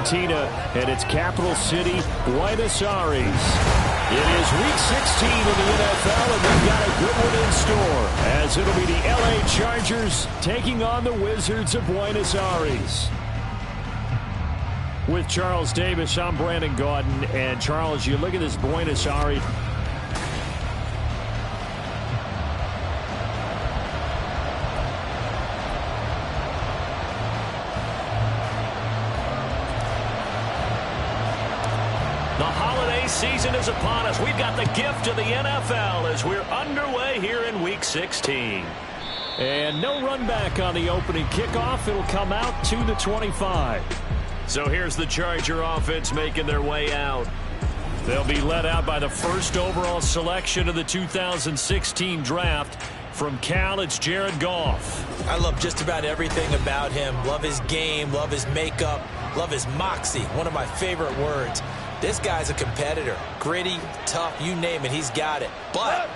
Argentina, and its capital city, Buenos Aires. It is Week 16 in the NFL, and they've got a good one in store, as it'll be the LA Chargers taking on the Wizards of Buenos Aires. With Charles Davis, I'm Brandon Gaudin, and Charles, you look at this Buenos Aires. The holiday season is upon us. We've got the gift of the NFL as we're underway here in Week 16. And no run back on the opening kickoff. It'll come out to the 25. So here's the Charger offense making their way out. They'll be led out by the first overall selection of the 2016 draft. From Cal, it's Jared Goff. I love just about everything about him. Love his game, love his makeup, love his moxie. One of my favorite words. This guy's a competitor. Gritty, tough, you name it, he's got it. But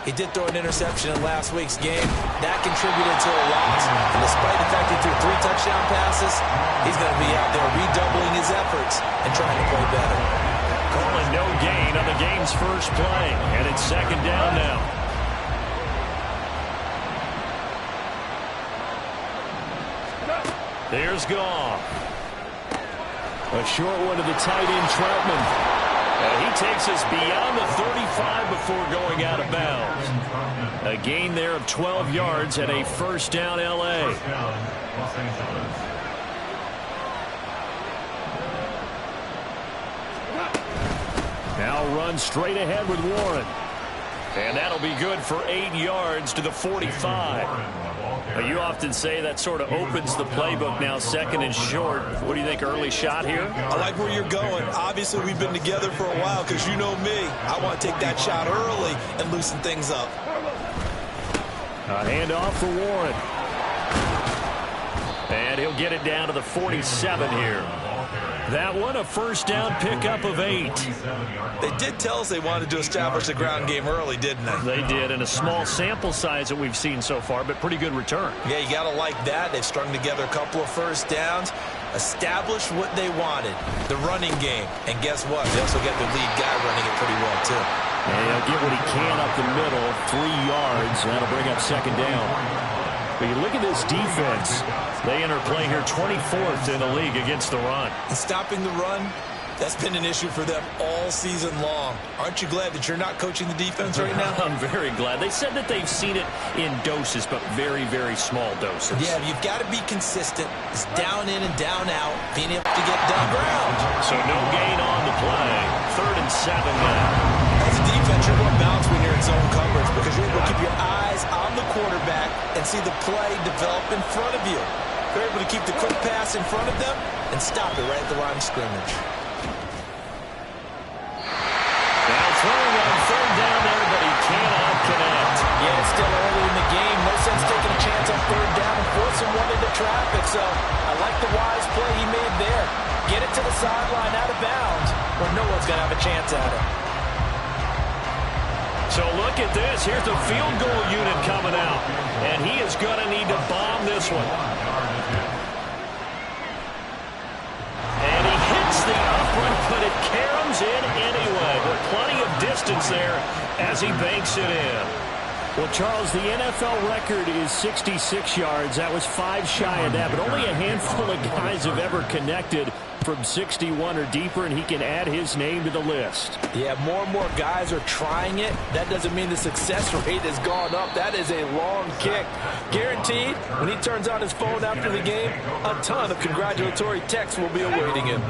he did throw an interception in last week's game. That contributed to a loss. And despite the fact he threw 3 touchdown passes, he's going to be out there redoubling his efforts and trying to play better. Calling no gain on the game's first play. And it's second down now. There's Goff. A short one to the tight end, Troutman. And he takes us beyond the 35 before going out of bounds. A gain there of 12 yards and a first down L.A. Now run straight ahead with Warren. And that'll be good for 8 yards to the 45. You often say that sort of opens the playbook now, second and short. What do you think, early shot here? I like where you're going. Obviously, we've been together for a while because you know me. I want to take that shot early and loosen things up. A handoff for Warren. And he'll get it down to the 47 here. That one, a first down pickup of 8. They did tell us they wanted to establish the ground game early, didn't they? They did, in a small sample size that we've seen so far, but pretty good return. Yeah, you got to like that. They've strung together a couple of first downs, established what they wanted, the running game. And guess what? They also get the lead guy running it pretty well, too. And he'll get what he can up the middle, 3 yards, and that'll bring up second down. But you look at this defense. They enter play here 24th in the league against the run. And stopping the run, that's been an issue for them all season long. Aren't you glad that you're not coaching the defense right now? I'm very glad. They said that they've seen it in doses, but very, very small doses. Yeah, you've got to be consistent. It's down in and down out, being able to get down ground. So no gain on the play. 3rd and 7 now. As a defense, you're more balanced when you're in zone coverage because you're able to keep your eyes on the quarterback and see the play develop in front of you. They're able to keep the quick pass in front of them and stop it right at the line of scrimmage. Now throwing on 3rd down there, but he cannot connect. Yeah, it's still early in the game. No sense taking a chance on 3rd down and forcing one into traffic. So I like the wise play he made there. Get it to the sideline out of bounds where no one's going to have a chance at it. So look at this. Here's the field goal unit coming out. And he is going to need to bomb this one. And he hits the upright, but it caroms in anyway. But plenty of distance there as he banks it in. Well, Charles, the NFL record is 66 yards. That was 5 shy of that, but only a handful of guys have ever connected from 61 or deeper, and he can add his name to the list. Yeah, more and more guys are trying it. That doesn't mean the success rate has gone up. That is a long kick. Guaranteed, when he turns on his phone after the game, a ton of congratulatory texts will be awaiting him.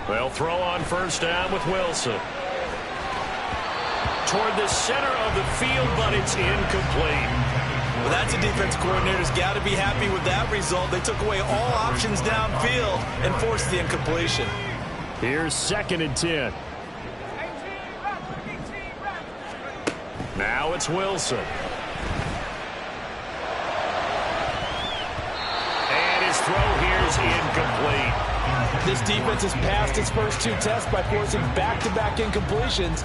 They'll throw on first down with Wilson. Toward the center of the field, but it's incomplete. Well, that's a defense coordinator's got to be happy with that result. They took away all options downfield and forced the incompletion. Here's 2nd and 10. Now it's Wilson. And his throw here is incomplete. This defense has passed its first 2 tests by forcing back-to-back incompletions.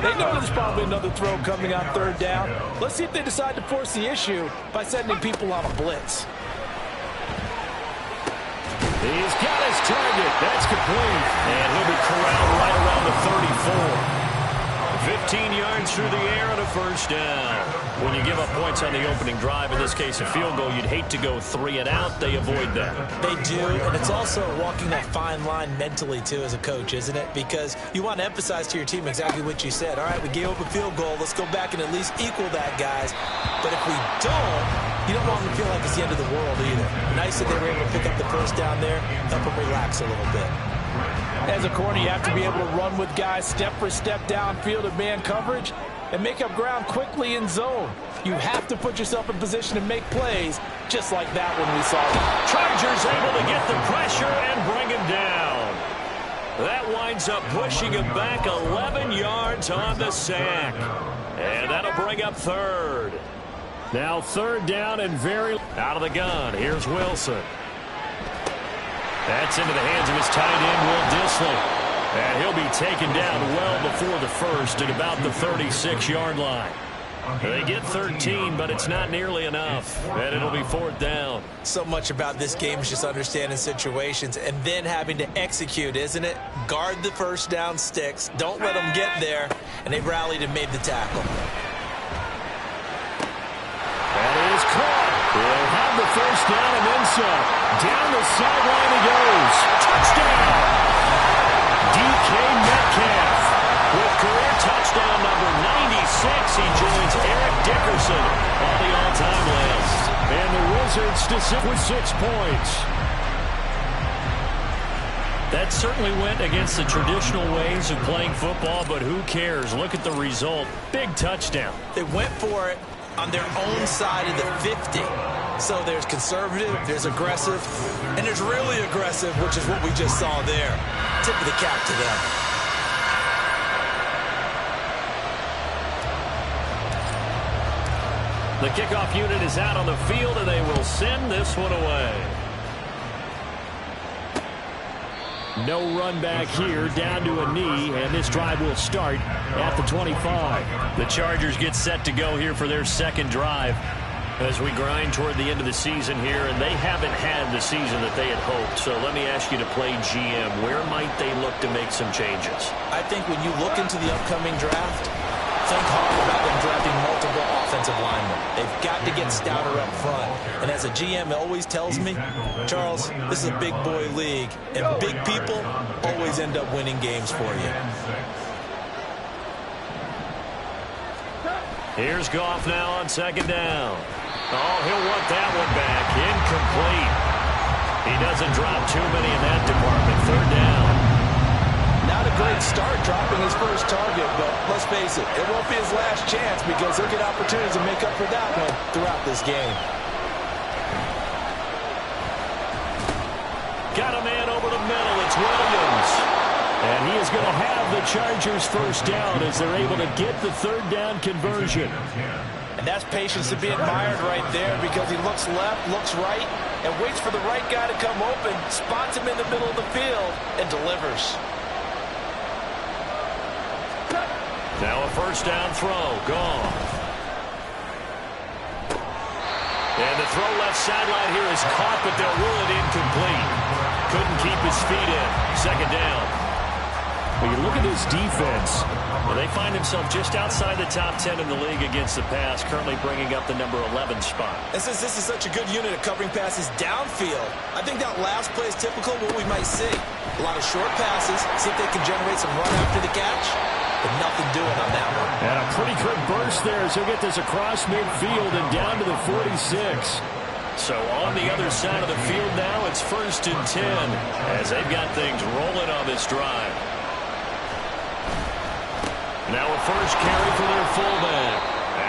They know there's probably another throw coming on 3rd down. Let's see if they decide to force the issue by sending people on a blitz. He's got his target. That's complete. And he'll be corralled right around the 34. 15 yards through the air and a first down. When you give up points on the opening drive, in this case a field goal, you'd hate to go 3 and out. They avoid that. They do, and it's also walking that fine line mentally, too, as a coach, isn't it? Because you want to emphasize to your team exactly what you said. All right, we gave up a field goal. Let's go back and at least equal that, guys. But if we don't, you don't want them to feel like it's the end of the world either. Nice that they were able to pick up the first down there, help them relax a little bit. As a corner, you have to be able to run with guys step for step downfield in man coverage and make up ground quickly in zone. You have to put yourself in position to make plays, just like that one we saw. Chargers able to get the pressure and bring him down. That winds up pushing him back 11 yards on the sack. And that'll bring up 3rd. Now 3rd down and very out of the gun. Here's Wilson. That's into the hands of his tight end, Will Dissly. And he'll be taken down well before the first at about the 36-yard line. They get 13, but it's not nearly enough. And it'll be 4th down. So much about this game is just understanding situations and then having to execute, isn't it? Guard the first down sticks. Don't let them get there. And they rallied and made the tackle. That is caught. He'll have the first down and then some. Down the sideline he goes. Touchdown! DK Metcalf with career touchdown number 96. He joins Eric Dickerson on the all-time list. And the Wizards to sit with 6 points. That certainly went against the traditional ways of playing football, but who cares? Look at the result. Big touchdown. They went for it on their own side of the 50. So there's conservative, there's aggressive, and there's really aggressive, which is what we just saw there. Tip of the cap to them. The kickoff unit is out on the field, and they will send this one away. No run back here, down to a knee, and this drive will start at the 25. The Chargers get set to go here for their 2nd drive as we grind toward the end of the season here, and they haven't had the season that they had hoped. So let me ask you to play GM. Where might they look to make some changes? I think when you look into the upcoming draft, think hard about them drafting multiple offensive linemen. They've got to get stouter up front. And as a GM always tells me, Charles, this is a big boy league, and big people always end up winning games for you. Here's Goff now on 2nd down. Oh, he'll want that one back. Incomplete. He doesn't drop too many in that department. 3rd down. Not a great start dropping his first target, but let's face it, it won't be his last chance because he'll get opportunities to make up for that one throughout this game. Got a man over the middle. It's Williams. And he is going to have the Chargers first down as they're able to get the 3rd down conversion. And that's patience to be admired right there because he looks left, looks right, and waits for the right guy to come open, spots him in the middle of the field, and delivers. Now a first down throw. Gone. And the throw left sideline here is caught, but they'll rule it incomplete. Couldn't keep his feet in. 2nd down. When you look at this defense, well, they find themselves just outside the top 10 in the league against the pass, currently bringing up the number 11 spot. And since this is such a good unit of covering passes downfield, I think that last play is typical of what we might see. A lot of short passes, see if they can generate some run after the catch, but nothing doing on that one. And a pretty quick burst there as he'll get this across midfield and down to the 46. So on the other side of the field now, it's 1st and 10 as they've got things rolling on this drive. Now a first carry for their fullback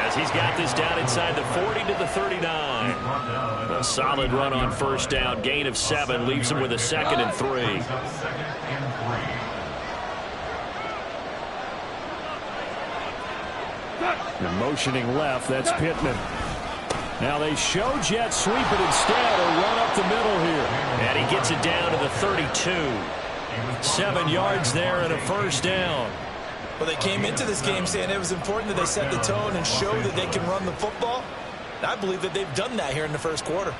as he's got this down inside the 40 to the 39. A solid run on first down. Gain of 7 leaves him with a 2nd and 3. And motioning left, that's Pittman. Now they show jet sweep, but instead a run up the middle here. And he gets it down to the 32. 7 yards there and a first down. Well, they came into this game saying it was important that they set the tone and show that they can run the football. And I believe that they've done that here in the first quarter.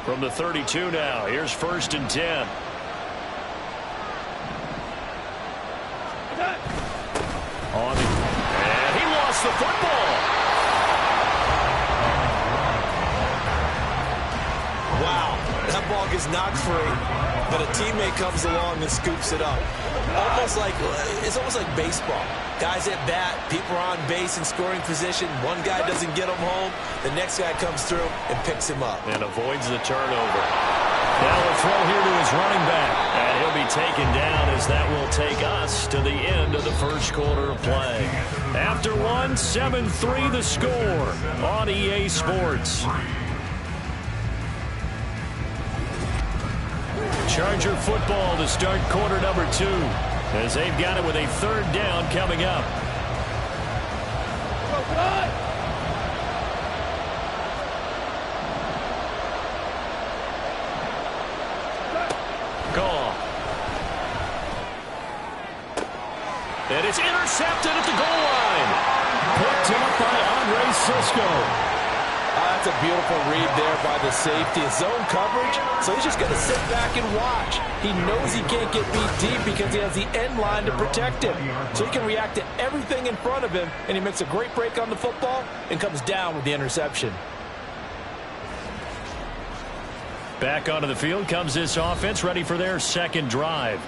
From the 32 now, here's 1st and 10. And he lost the football. Wow, that ball gets knocked free, but a teammate comes along and scoops it up. It's almost like baseball. Guys at bat, people are on base in scoring position. One guy doesn't get him home. The next guy comes through and picks him up. And avoids the turnover. Now a throw here to his running back. And he'll be taken down as that will take us to the end of the first quarter of play. After one, 7-3 the score on EA Sports. Charger football to start quarter number 2. As they've got it with a 3rd down coming up. Goal. And it's intercepted at the goal line. Picked up by Andre Sisco. That's a beautiful read there by the safety. It's zone coverage, so he's just going to sit back and watch. He knows he can't get beat deep because he has the end line to protect him. So he can react to everything in front of him, and he makes a great break on the football and comes down with the interception. Back onto the field comes this offense, ready for their 2nd drive.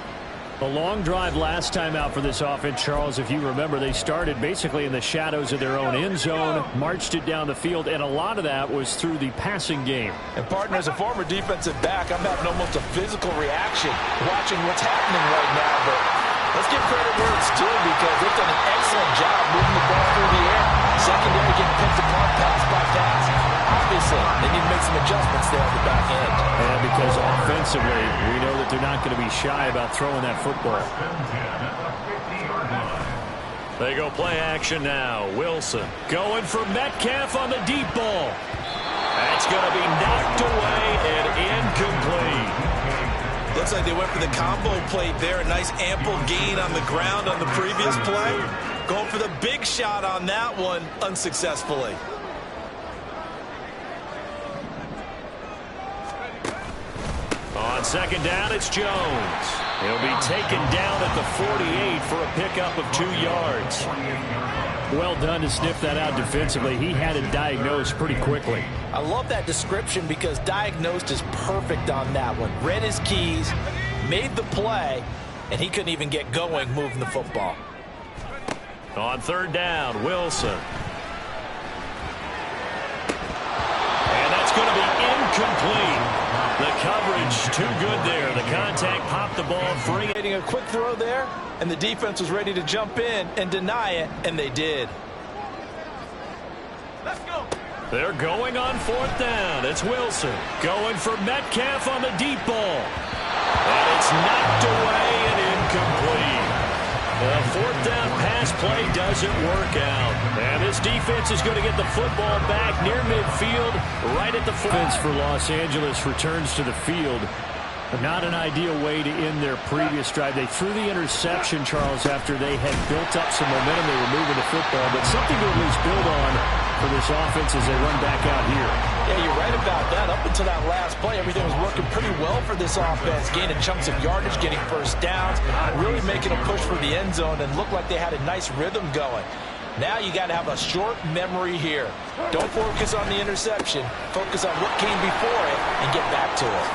A long drive last time out for this offense, Charles. If you remember, they started basically in the shadows of their own end zone, marched it down the field, and a lot of that was through the passing game. And, partner, as a former defensive back, I'm having almost a physical reaction watching what's happening right now. But let's give credit where it's due because they've done an excellent job moving the ball through the air. Secondary getting picked apart pass by pass. Obviously, they need to make some adjustments there on the back end. And because offensively, we know that they're not going to be shy about throwing that football. They go play action now. Wilson going for Metcalf on the deep ball. That's going to be knocked away and incomplete. Looks like they went for the combo plate there. A nice ample gain on the ground on the previous play. Going for the big shot on that one unsuccessfully. On 2nd down, it's Jones. He'll be taken down at the 48 for a pickup of 2 yards. Well done to sniff that out defensively. He had it diagnosed pretty quickly. I love that description because diagnosed is perfect on that one. Read his keys, made the play, and he couldn't even get going moving the football. On 3rd down, Wilson. And that's going to be incomplete. The coverage too good there. The contact popped the ball free. Getting a quick throw there, and the defense was ready to jump in and deny it, and they did. Let's go. They're going on 4th down. It's Wilson going for Metcalf on the deep ball. And it's knocked away and incomplete. The 4th down pass play doesn't work out. And this defense is going to get the football back near midfield, right at the fence for Los Angeles. Returns to the field. Not an ideal way to end their previous drive. They threw the interception, Charles, after they had built up some momentum. They were moving the football, but something to at least build on for this offense as they run back out here. Yeah, you're right about that. Up until that last play, everything was working pretty well for this offense. Gaining chunks of yardage, getting first downs, really making a push for the end zone, and looked like they had a nice rhythm going. Now you got to have a short memory here. Don't focus on the interception. Focus on what came before it and get back to it.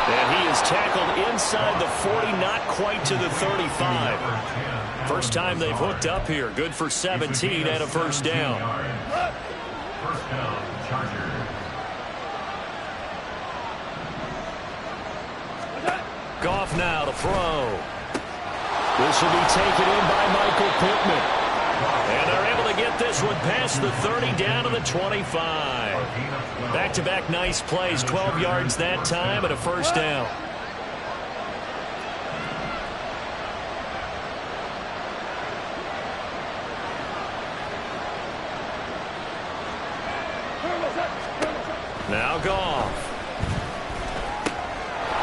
And he is tackled inside the 40, not quite to the 35. First time they've hooked up here. Good for 17 and a first down. First down, Chargers. Goff now to throw. This will be taken in by Michael Pittman. And they're able to get this one past the 30 down to the 25. Back-to-back nice plays, 12 yards that time and a first down. Now Goff.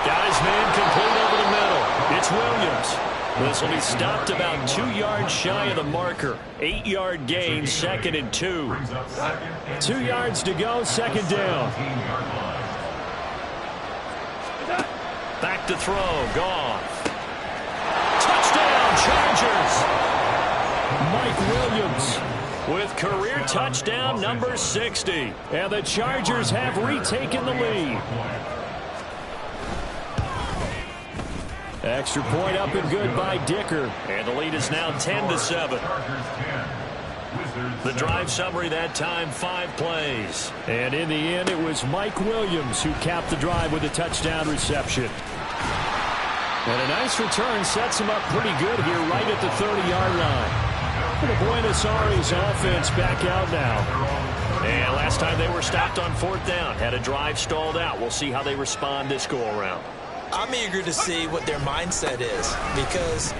Got his man complete over the middle. It's Williams. This will be stopped about 2 yards shy of the marker. 8-yard gain, 2nd and 2. 2 yards to go, 2nd down. Back to throw, Goff. Touchdown, Chargers. Mike Williams with career touchdown number 60. And the Chargers have retaken the lead. Extra point up and good by Dicker. And the lead is now 10-7. The drive summary that time, 5 plays. And in the end, it was Mike Williams who capped the drive with a touchdown reception. And a nice return sets him up pretty good here right at the 30-yard line. The Buenos Aires offense back out now. And last time they were stopped on 4th down. Had a drive stalled out. We'll see how they respond this go-around. I'm eager to see what their mindset is, because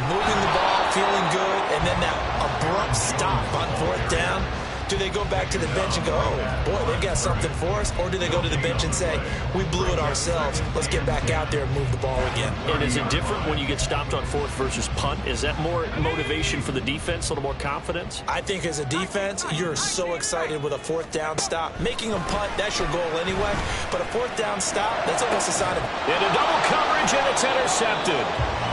moving the ball, feeling good, and then that abrupt stop on 4th down, do they go back to the bench and go, oh, boy, they've got something for us? Or do they go to the bench and say, we blew it ourselves, let's get back out there and move the ball again? And is it different when you get stopped on 4th versus punt? Is that more motivation for the defense, a little more confidence? I think as a defense, you're so excited with a 4th down stop. Making them punt, that's your goal anyway. But a 4th down stop, that's almost a sign of... Into double coverage, and it's intercepted.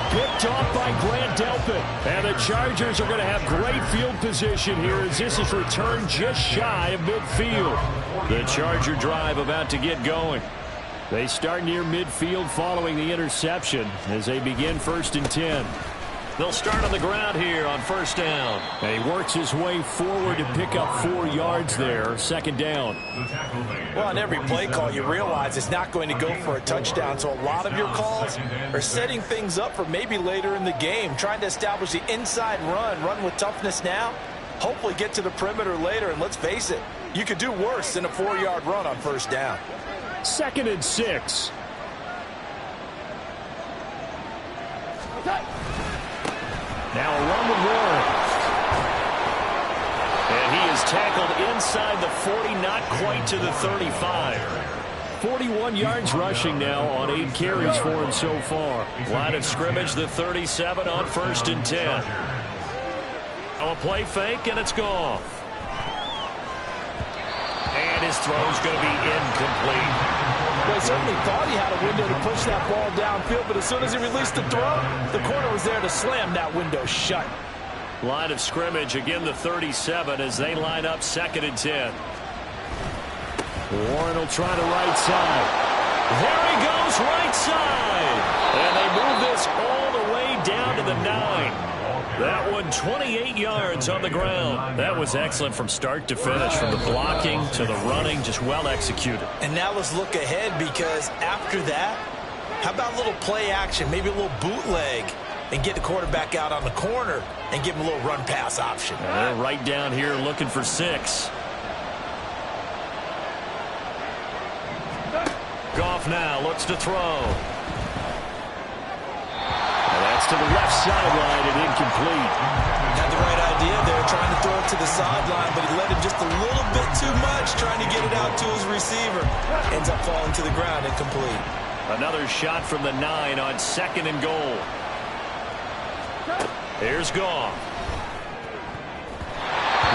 Picked off by Grant Delpit. And the Chargers are going to have great field position here as this is returned just shy of midfield. The Charger drive about to get going. They start near midfield following the interception as they begin 1st and 10. They'll start on the ground here on 1st down. And he works his way forward to pick up 4 yards there, 2nd down. Well, on every play call, you realize it's not going to go for a touchdown, so a lot of your calls are setting things up for maybe later in the game, trying to establish the inside run with toughness now, hopefully get to the perimeter later, and let's face it, you could do worse than a 4-yard run on 1st down. 2nd and 6. Now a run with Warren. And he is tackled inside the 40, not quite to the 35. 41 yards rushing now on 8 carries for him so far. Line of scrimmage, the 37 on 1st and 10. A play fake, and it's gone. And his throw's going to be incomplete. Well, he certainly thought he had a window to push that ball downfield, but as soon as he released the throw, the corner was there to slam that window shut. Line of scrimmage, again the 37 as they line up 2nd and 10. Warren will try the right side. There he goes, right side. And they move this all the way down to the 9. That one 28 yards on the ground. That was excellent from start to finish, from the blocking to the running, just well executed. And now let's look ahead, because after that, how about a little play action, maybe a little bootleg, and get the quarterback out on the corner and give him a little run pass option. And they're right down here looking for 6. Goff now looks to throw. That's to the left sideline and incomplete. Had the right idea there, trying to throw it to the sideline, but he let him just a little bit too much, trying to get it out to his receiver. Ends up falling to the ground, incomplete. Another shot from the 9 on 2nd and goal. Here's Goff.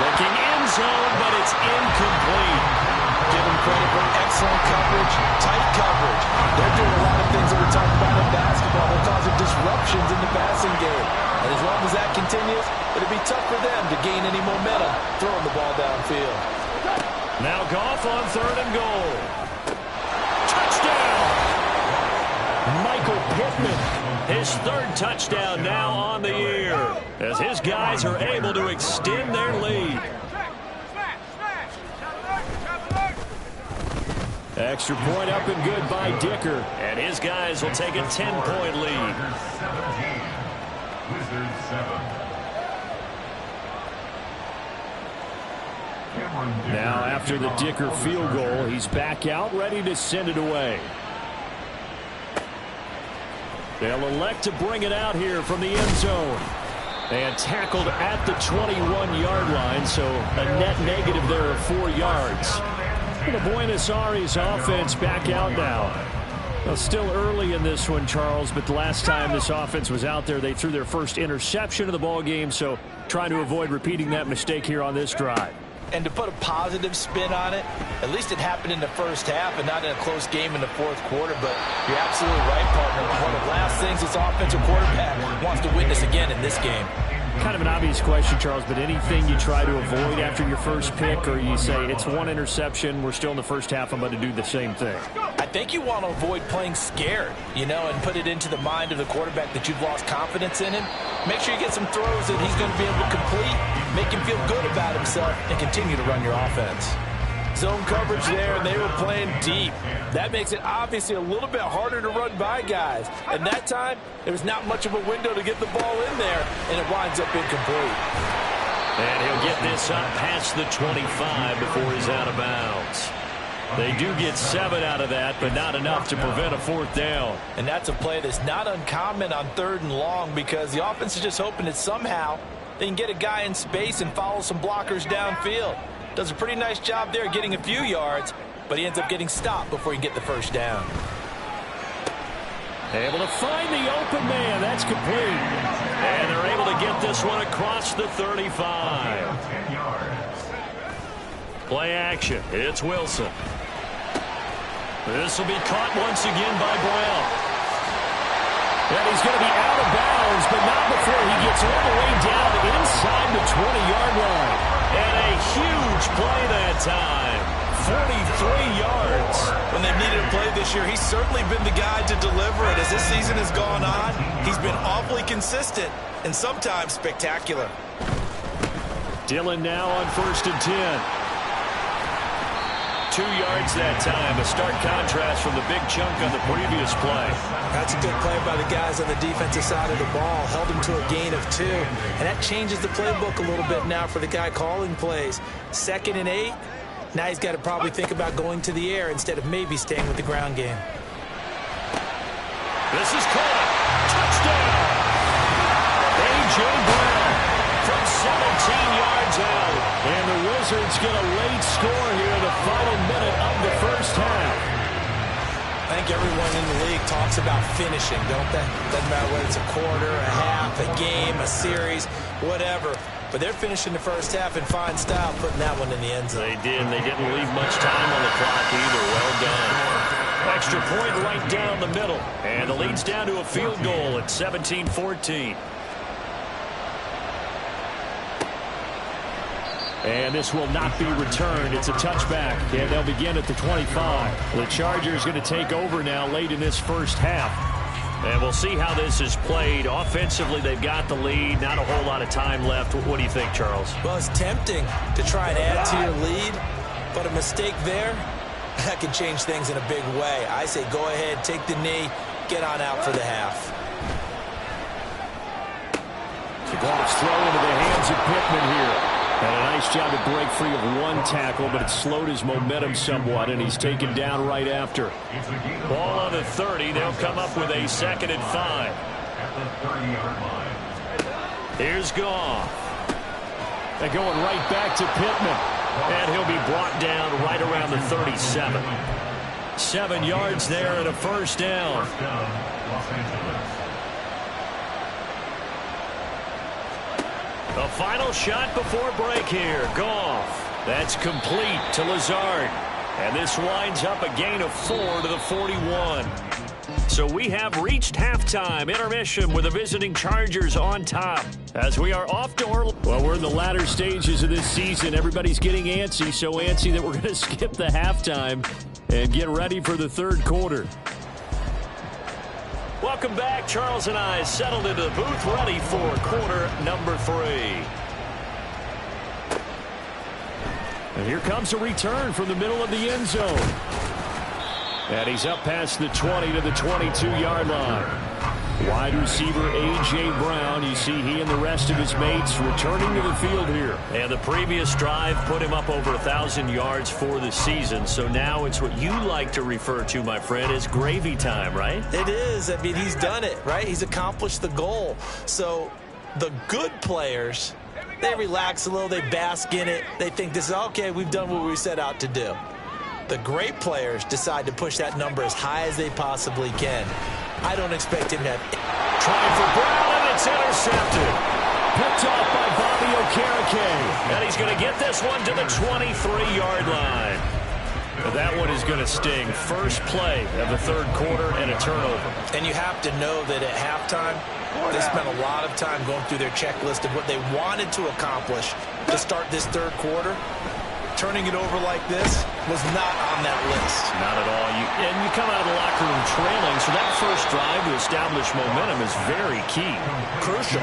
Looking end zone, but it's incomplete. Give him credit for excellent coverage, tight coverage. They're doing a lot of things that we're talking about in basketball. They're causing disruptions in the passing game. And as long as that continues, it'll be tough for them to gain any momentum throwing the ball downfield. Now Goff on 3rd and goal. Touchdown! Michael Pittman, his 3rd touchdown now on the year, as his guys are able to extend their lead. Extra point up and good by Dicker. And his guys will take a 10-point lead. Now after the Dicker field goal, he's back out ready to send it away. They'll elect to bring it out here from the end zone. And tackled at the 21-yard line, so a net negative there of 4 yards. The Buenos Aires offense back out now. Well, still early in this one, Charles, but the last time this offense was out there, they threw their first interception of the ball game, so trying to avoid repeating that mistake here on this drive. And to put a positive spin on it, at least it happened in the first half and not in a close game in the fourth quarter. But you're absolutely right, partner. One of the last things this offensive quarterback wants to witness again in this game. Kind of an obvious question, Charles, but anything you try to avoid after your first pick, or you say it's one interception, we're still in the first half, I'm going to do the same thing? I think you want to avoid playing scared, and put it into the mind of the quarterback that you've lost confidence in him. Make sure you get some throws that he's going to be able to complete, make him feel good about himself, and continue to run your offense. Zone coverage there, and they were playing deep. That makes it obviously a little bit harder to run by guys. And that time, there was not much of a window to get the ball in there, and it winds up incomplete. And he'll get this up past the 25 before he's out of bounds. They do get 7 out of that, but not enough to prevent a fourth down. And that's a play that's not uncommon on 3rd and long, because the offense is just hoping that somehow they can get a guy in space and follow some blockers downfield. Does a pretty nice job there getting a few yards, but he ends up getting stopped before he can get the first down. Able to find the open man. That's complete. And they're able to get this one across the 35. Play action. It's Wilson. This will be caught once again by Brown. And he's going to be out of bounds, but not before he gets all the way down inside the 20-yard line. And a huge play that time. 43 yards. When they've needed a play this year, he's certainly been the guy to deliver it. As this season has gone on, he's been awfully consistent and sometimes spectacular. Dillon now on 1st and 10. 2 yards that time. A stark contrast from the big chunk on the previous play. That's a good play by the guys on the defensive side of the ball. Held him to a gain of 2. And that changes the playbook a little bit now for the guy calling plays. 2nd and 8. Now he's got to probably think about going to the air instead of maybe staying with the ground game. This is caught. Touchdown. A.J. Brown From 17 yards out. And the Wizards get a late score here in the final minute of the first half. I think everyone in the league talks about finishing, don't they? Doesn't matter whether it's a quarter, a half, a game, a series, whatever. But they're finishing the first half in fine style, putting that one in the end zone. They did. They didn't leave much time on the clock either. Well done. Extra point right down the middle. And the lead's down to a field goal at 17-14. And this will not be returned. It's a touchback, and they'll begin at the 25. The Chargers going to take over now late in this first half. And we'll see how this is played. Offensively, they've got the lead. Not a whole lot of time left. What do you think, Charles? Well, it's tempting to try and add to your lead, but a mistake there, that can change things in a big way. I say go ahead, take the knee, get on out for the half. The ball's thrown into the hands of Pittman here. And a nice job to break free of one tackle, but it slowed his momentum somewhat, and he's taken down right after. Ball on the 30. They'll come up with a 2nd and 5. Here's Goff. They're going right back to Pittman. And he'll be brought down right around the 37. 7 yards there and a first down. The final shot before break here. Goff. That's complete to Lazard. And this winds up a gain of 4 to the 41. So we have reached halftime. Intermission with the visiting Chargers on top. As we are off to Orlando. Well, we're in the latter stages of this season. Everybody's getting antsy, so antsy that we're going to skip the halftime and get ready for the third quarter. Welcome back. Charles and I settled into the booth, ready for quarter number 3. And here comes a return from the middle of the end zone. And he's up past the 20 to the 22-yard line. Wide receiver A.J. Brown. You see he and the rest of his mates returning to the field here. And the previous drive put him up over 1,000 yards for the season. So now it's what you like to refer to, my friend, as gravy time, right? It is. I mean, he's done it, right? He's accomplished the goal. So the good players, they relax a little. They bask in it. They think this is, okay, we've done what we set out to do. The great players decide to push that number as high as they possibly can. I don't expect him to have... Trying for Brown, and it's intercepted. Picked off by Bobby Okereke. And he's going to get this one to the 23-yard line. That one is going to sting. First play of the third quarter and a turnover. And you have to know that at halftime, they spent a lot of time going through their checklist of what they wanted to accomplish to start this third quarter. Turning it over like this was not on that list. Not at all. And you come out of the locker room trailing, so that first drive to establish momentum is very key. Crucial.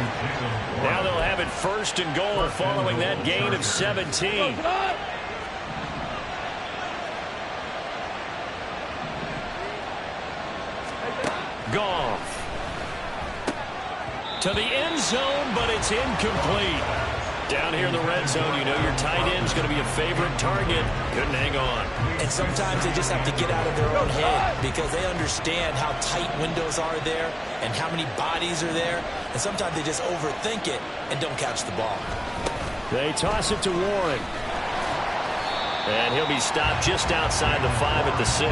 Now they'll have it first and goal following that gain of 17. Goff. To the end zone, but it's incomplete. Down here in the red zone, you know your tight end's going to be a favorite target. Couldn't hang on. And sometimes they just have to get out of their own head because they understand how tight windows are there and how many bodies are there. And sometimes they just overthink it and don't catch the ball. They toss it to Warren. And he'll be stopped just outside the 5 at the 6.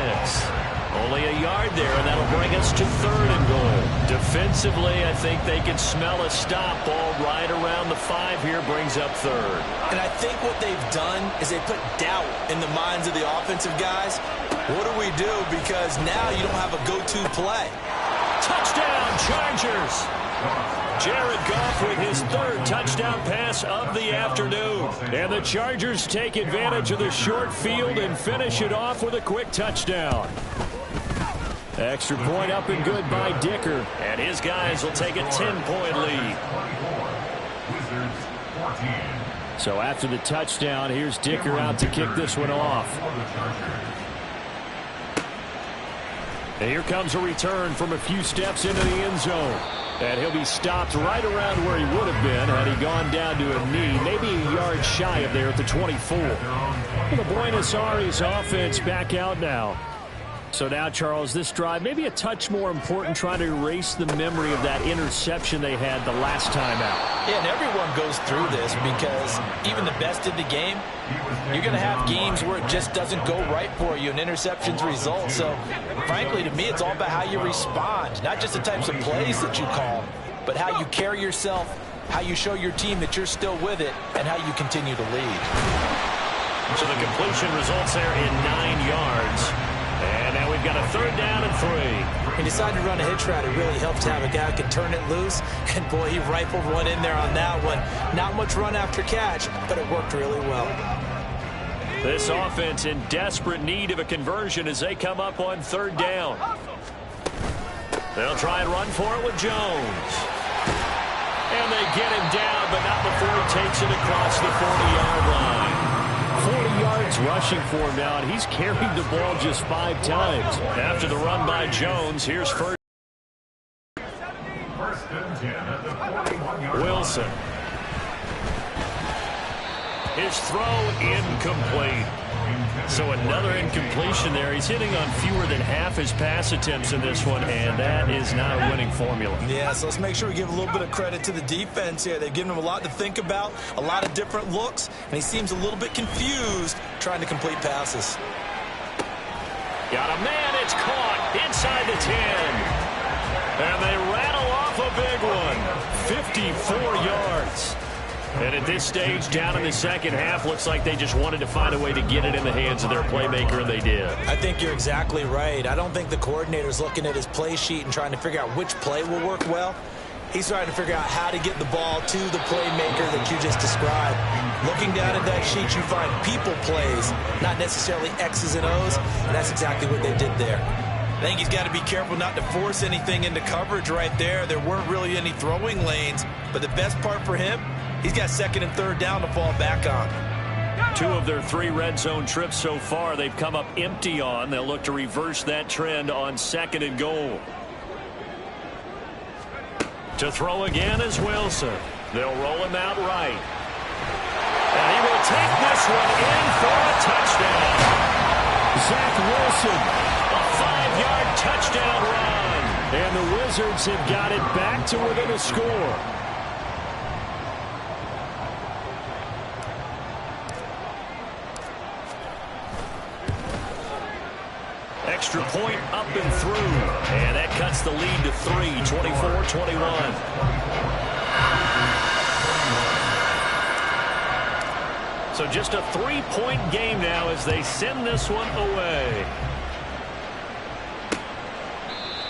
Only a yard there, and that'll bring us to third and goal. Defensively, I think they can smell a stop. Ball right around the 5 here brings up third. And I think what they've done is they put doubt in the minds of the offensive guys. What do we do? Because now you don't have a go-to play. Touchdown, Chargers! Jared Goff with his third touchdown pass of the afternoon. And the Chargers take advantage of the short field and finish it off with a quick touchdown. Extra point up and good by Dicker. And his guys will take a 10-point lead. So after the touchdown, here's Dicker out to kick this one off. And here comes a return from a few steps into the end zone. And he'll be stopped right around where he would have been had he gone down to a knee, maybe a yard shy of there at the 24. Well, the Buenos Aires offense back out now. So now, Charles, this drive maybe a touch more important, trying to erase the memory of that interception they had the last time out. Yeah, and everyone goes through this because even the best in the game, you're going to have games where it just doesn't go right for you and interceptions result. So, frankly, to me, it's all about how you respond, not just the types of plays that you call, but how you carry yourself, how you show your team that you're still with it, and how you continue to lead. So the completion results there in 9 yards. And now we've got a third down and 3. He decided to run a hitch route. It really helped to have a guy who could turn it loose. And, boy, he rifled one in there on that one. Not much run after catch, but it worked really well. This offense in desperate need of a conversion as they come up on third down. They'll try and run for it with Jones. And they get him down, but not before he takes it across the 40-yard line. 40 yards rushing for him now, and he's carried the ball just 5 times. After the run by Jones, here's first. Wilson. His throw incomplete. So another incompletion there. He's hitting on fewer than half his pass attempts in this one, and that is not a winning formula. Yeah, so let's make sure we give a little bit of credit to the defense here. They've given him a lot to think about, a lot of different looks, and he seems a little bit confused trying to complete passes. Got a man, it's caught inside the 10. And they rattle off a big one. 54 yards. And at this stage, down in the second half, looks like they just wanted to find a way to get it in the hands of their playmaker, and they did. I think you're exactly right. I don't think the coordinator's looking at his play sheet and trying to figure out which play will work well. He's trying to figure out how to get the ball to the playmaker that you just described. Looking down at that sheet, you find people plays, not necessarily X's and O's, and that's exactly what they did there. I think he's got to be careful not to force anything into coverage right there. There weren't really any throwing lanes, but the best part for him, he's got second and third down to fall back on. 2 of their 3 red zone trips so far they've come up empty on. They'll look to reverse that trend on second and goal. To throw again is Wilson. They'll roll him out right. And he will take this one in for a touchdown. Zach Wilson, a 5-yard touchdown run. And the Wizards have got it back to within a score. extra point up and through. And that cuts the lead to 3, 24-21. So just a 3-point game now as they send this one away.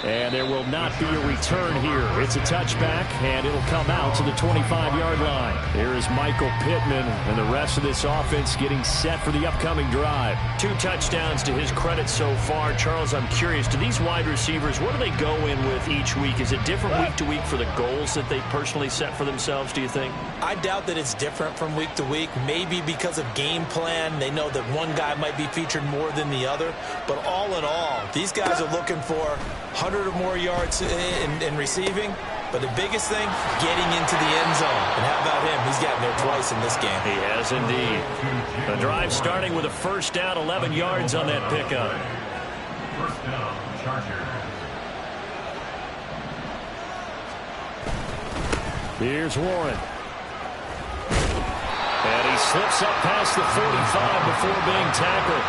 And there will not be a return here. It's a touchback, and it'll come out to the 25-yard line. There is Michael Pittman and the rest of this offense getting set for the upcoming drive. 2 touchdowns to his credit so far. Charles, I'm curious, do these wide receivers, what do they go in with each week? Is it different week to week for the goals that they personally set for themselves, do you think? I doubt that it's different from week to week. Maybe because of game plan, they know that one guy might be featured more than the other. But all in all, these guys are looking for 100 or more yards in receiving. But the biggest thing, getting into the end zone. And how about him? He's gotten there twice in this game. He has indeed. The drive starting with a first down, 11 yards on that pickup. First down, Chargers. Here's Warren. And he slips up past the 45 before being tackled.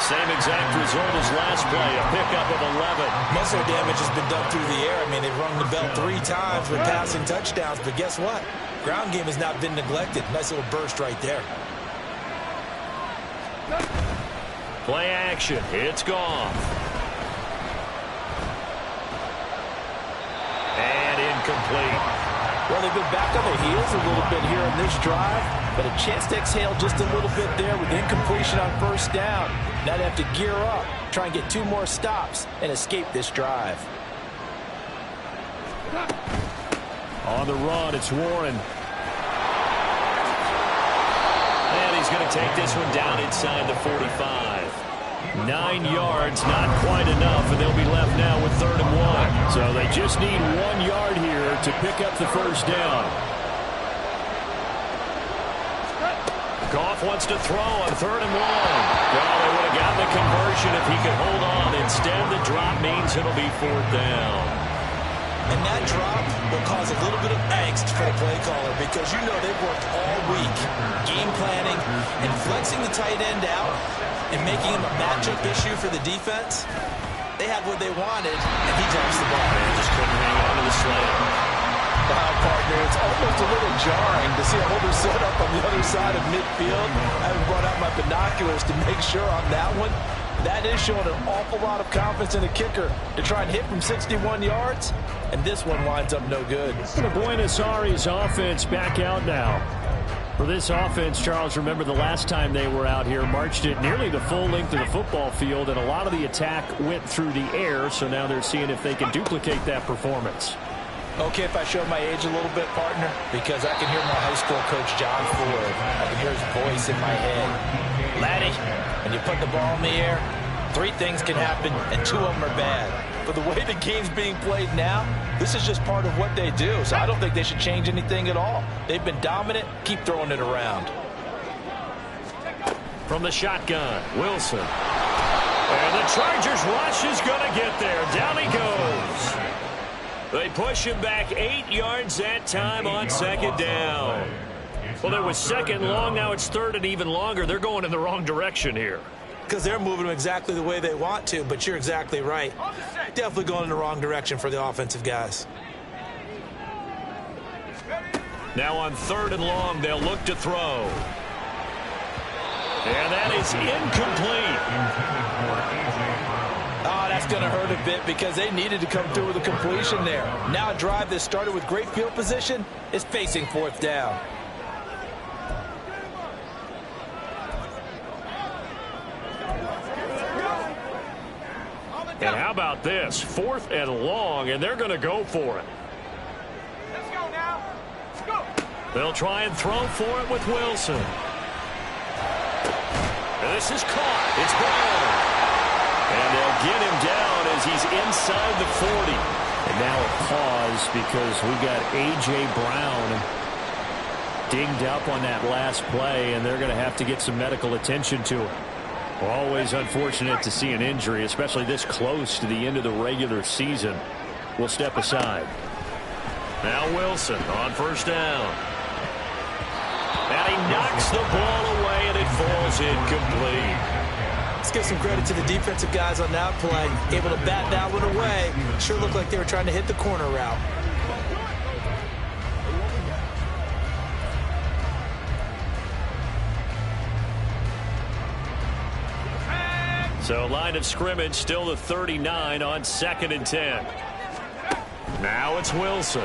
Same exact result as last play, a pickup of 11. Muscle damage has been done through the air. I mean, they've rung the bell 3 times with passing touchdowns. But guess what? Ground game has not been neglected. Nice little burst right there. Play action. It's gone. And incomplete. Well, they've been back on their heels a little bit here in this drive, but a chance to exhale just a little bit there with incompletion on first down. Now they have to gear up, try and get 2 more stops, and escape this drive. On the run, it's Warren. And he's going to take this one down inside the 45. 9 yards, not quite enough, and they'll be left now with 3rd and 1. So they just need 1 yard here to pick up the first down. Goff wants to throw on 3rd and 1. Well, they would have gotten the conversion if he could hold on. Instead, the drop means it'll be 4th down. And that drop will cause a little bit of angst for the play caller because you know they've worked all week game planning and flexing the tight end out and making him a matchup issue for the defense. They had what they wanted, and he drops the ball. Man, just couldn't hang on to the slant. Wow, partner, it's almost a little jarring to see a holder set up on the other side of midfield. I haven't brought out my binoculars to make sure on that one. That is showing an awful lot of confidence in a kicker to try and hit from 61 yards, and this one winds up no good. The Buenos Aires offense back out now. For this offense, Charles, remember the last time they were out here, marched it nearly the full length of the football field, and a lot of the attack went through the air, so now they're seeing if they can duplicate that performance. Okay, if I show my age a little bit, partner, because I can hear my high school coach, John Ford. I can hear his voice in my head. Laddie, when you put the ball in the air, 3 things can happen, and 2 of them are bad. But the way the game's being played now, this is just part of what they do. So I don't think they should change anything at all. They've been dominant. Keep throwing it around. From the shotgun, Wilson. And the Chargers rush is going to get there. Down he goes. They push him back 8 yards that time on 2nd down. Well, there was 2nd long. Now it's 3rd and even longer. They're going in the wrong direction here. Because they're moving them exactly the way they want to, but you're exactly right. Definitely going in the wrong direction for the offensive guys. Now on 3rd and long, they'll look to throw. And that is incomplete. Oh, that's going to hurt a bit because they needed to come through with a completion there. Now a drive that started with great field position is facing 4th down. And how about this? 4th and long, and they're going to go for it. Let's go now. Let's go. They'll try and throw for it with Wilson. And this is caught. It's Brown. And they'll get him down as he's inside the 40. And now a pause because we got A.J. Brown dinged up on that last play, and they're going to have to get some medical attention to him. Always unfortunate to see an injury, especially this close to the end of the regular season. We'll step aside. Now Wilson on 1st down. And he knocks the ball away, and it falls incomplete. Let's give some credit to the defensive guys on that play. Able to bat that one away. Sure looked like they were trying to hit the corner route. So line of scrimmage still the 39 on 2nd and 10. Now it's Wilson.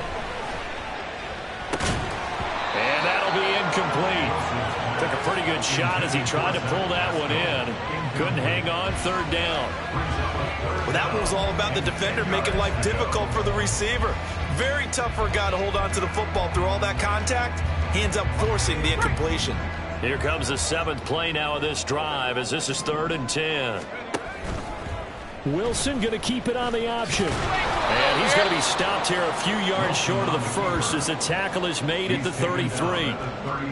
And that'll be incomplete. Took a pretty good shot as he tried to pull that one in. Couldn't hang on 3rd down. Well, that one was all about the defender making life difficult for the receiver. Very tough for a guy to hold on to the football through all that contact. He ends up forcing the incompletion. Here comes the 7th play now of this drive as this is 3rd and 10. Wilson going to keep it on the option. And he's going to be stopped here a few yards short of the first as the tackle is made at the 33.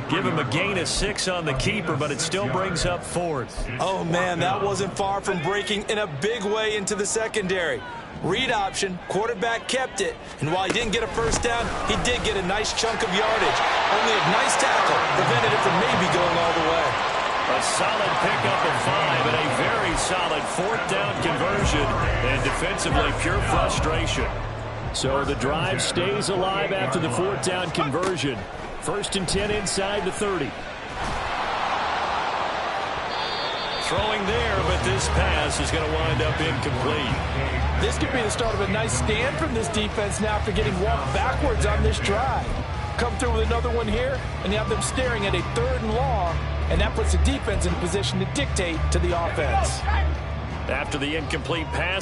Give him a gain of 6 on the keeper, but it still brings up 4th. Oh, man, that wasn't far from breaking in a big way into the secondary. Read option, quarterback kept it, and while he didn't get a first down, he did get a nice chunk of yardage. Only a nice tackle prevented it from maybe going all the way. A solid pickup of 5 and a very solid 4th down conversion, and defensively pure frustration. So the drive stays alive after the 4th down conversion. 1st and 10 inside the 30. Throwing there, but this pass is going to wind up incomplete. This could be the start of a nice stand from this defense now after getting walked backwards on this drive. Come through with another one here, and you have them staring at a 3rd and long, and that puts the defense in a position to dictate to the offense. After the incomplete pass,